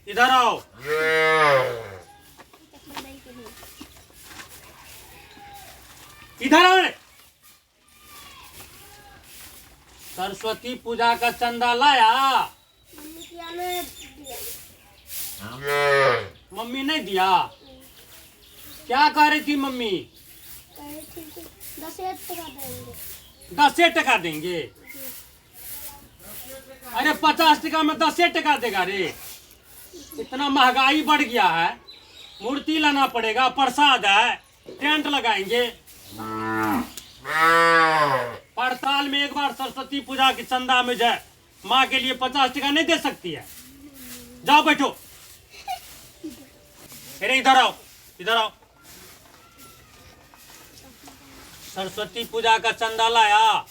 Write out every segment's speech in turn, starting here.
इधर आओ। इधर आओ। सरस्वती पूजा का चंदा लाया? मम्मी नहीं दिया? क्या कह रही थी मम्मी? 10 टका देंगे। अरे 50 टका में 10 टका देगा रे? इतना महंगाई बढ़ गया है। मूर्ति लाना पड़ेगा, प्रसाद है, टेंट लगाएंगे। पर साल में एक बार सरस्वती पूजा की चंदा में जाए, माँ के लिए 50 टका नहीं दे सकती है? जाओ बैठो। अरे इधर आओ, इधर आओ। सरस्वती पूजा का चंदा लाया?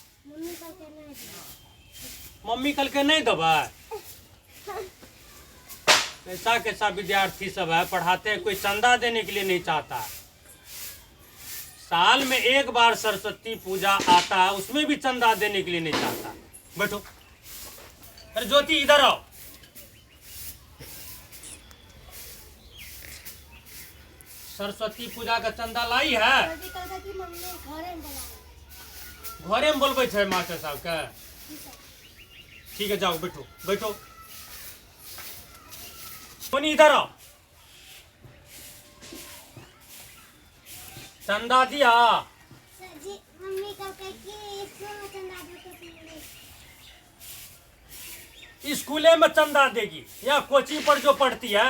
मम्मी कल के नहीं दबा? कैसा कैसा विद्यार्थी सब है, पढ़ाते हैं, कोई चंदा देने के लिए नहीं चाहता। साल में एक बार सरस्वती पूजा आता है, उसमें भी चंदा देने के लिए नहीं चाहता। बैठो। अरे ज्योति इधर आओ। सरस्वती पूजा का चंदा लाई है? घरे में बोलबे छे मास्टर साहब के? ठीक है, जाओ बैठो बैठो। सोनी इधर आओ। चंदा दिया? स्कूले में चंदा देगी या कोचिंग पर जो पढ़ती है,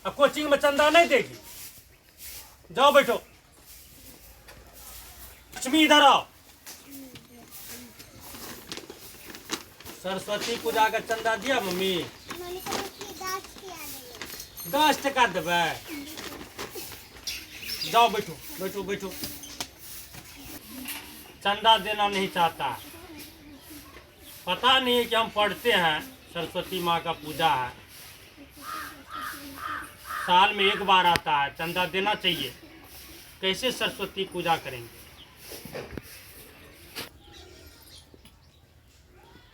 कोचिंग में चंदा नहीं देगी? जाओ बैठो। लक्ष्मी इधर आओ। सरस्वती पूजा का चंदा दिया मम्मी? 10 टका देवे? जाओ बैठो बैठो बैठो। चंदा देना नहीं चाहता। पता नहीं कि हम पढ़ते हैं, सरस्वती माँ का पूजा है, साल में एक बार आता है, चंदा देना चाहिए। कैसे सरस्वती पूजा करेंगे?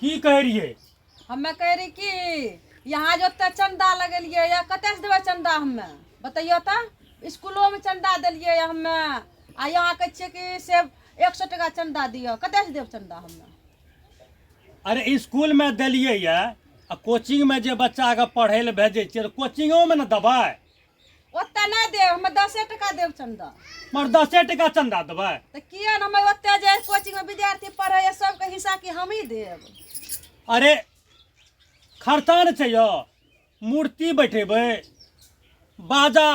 की कह रही है? हमें कह रही कि यहाँ जो चंदा लगलिए या कते से देवे चंदा? हमें बताइयो तो। स्कूलों में चंदा दिलिए हमें, आ यहाँ कहे कि से 100 टका चंदा दियो, कते से देव चंदा हमें? अरे स्कूल में दिलिए या कोचिंग में जो बच्चा के पढ़े ले भेजे तो कोचिंगों में न दबाए? ओते नहीं देव, हमें 10 टका देव चंदा। मर 10 टका चंदा देवे? तो किया न हमें ओते जे कोचिंग में विद्यार्थी पढ़े सबके हिस्सा की हम ही देव? अरे खर्चा न चाहिए, मूर्ति बैठेबे, बाजा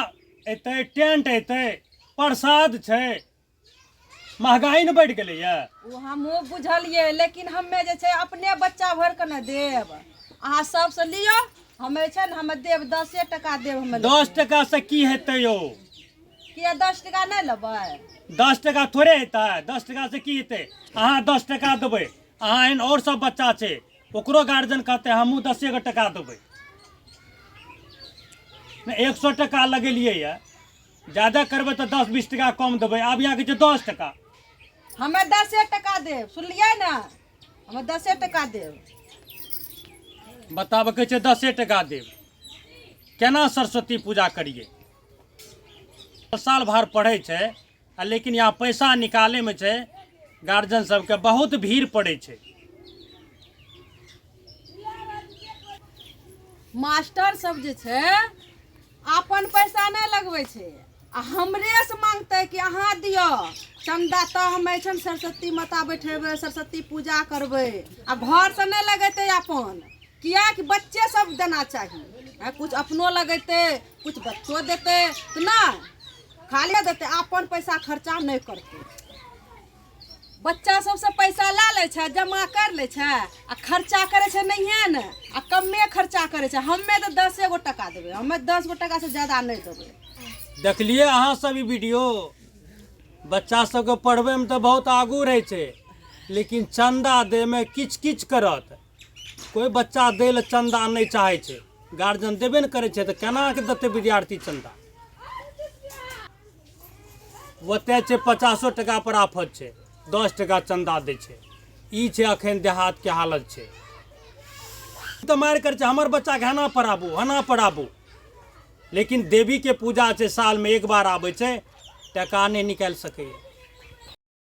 एते, टेंट एते, प्रसाद छै, महंगाई न बढ़ गेलै या? वो हमहूँ बुझलिए, लेकिन हमें जे छै अपने बच्चा भर के न देव। अहाँ सबसे लियो, हमें छै न हमें देव 10 टका देव। हमें 10 टका से की हेतै यो? किया 10 टका नहीं लेबै? 10 टका थोड़े हेतै? 10 टका से की हेतै? अहाँ 10 टका देबै, अहाँ एहन और सब बच्चा छै, ओकरो गार्जियन कहते हमहूँ 10 टका देबै। 100 टका लगेलिए या, ज्यादा करबै तो 10-20 टका कम देबै। आब यहाँ के 10 टका। हमें 10 टका देव, सुनलिए ना? हमें 10 टका देव। बताब के 10 टका देव? केना सरस्वती पूजा करिए? साल भर पढ़े छै, लेकिन यहाँ पैसा निकाले में छै, गार्जियन सबके बहुत भीड़ पड़े छै। मास्टर सब जे छै अपन पैसा नहीं लगवे छै, आ हमरे से मांगते कि अहाँ दियो चंदा, तो हमें छन सरस्वती माता बैठेबे, सरस्वती पूजा करबे, आ घर से नहीं लगेते अपन। किया कि बच्चे सब देना चाहिए, कुछ अपनो लगेते, कुछ बच्चों देते, तो ना खाली देते, अपन पैसा खर्चा नहीं करते। बच्चा सबसे पैसा ला ले छै, जमा कर ले छै, आ खर्चा करे छै नहीं है न, आ कमे खर्चा करे छै। हमें तो 10 टका देवे, हमें 10 टका से ज्यादा नहीं देवे। देखलिए अहाँ सब ई वीडियो? बच्चा सबके पढ़बे में तो बहुत आगू रहे छै, लेकिन चंदा दे में किच किच करत। कोई बच्चा दे ले चंदा नहीं चाहे छै, गार्जियन देबे न करे छै, तो केना के देते विद्यार्थी चंदा? ओते छै 50 टका पर आफत छै, 10 टका चंदा दै छै। ई छै अखन देहात के हालत छै। तो मारि कर हमर बच्चा के हना पढ़ाबू लेकिन देवी के पूजा छै साल में एक बार आबै छै, टका नहीं निकाल सके।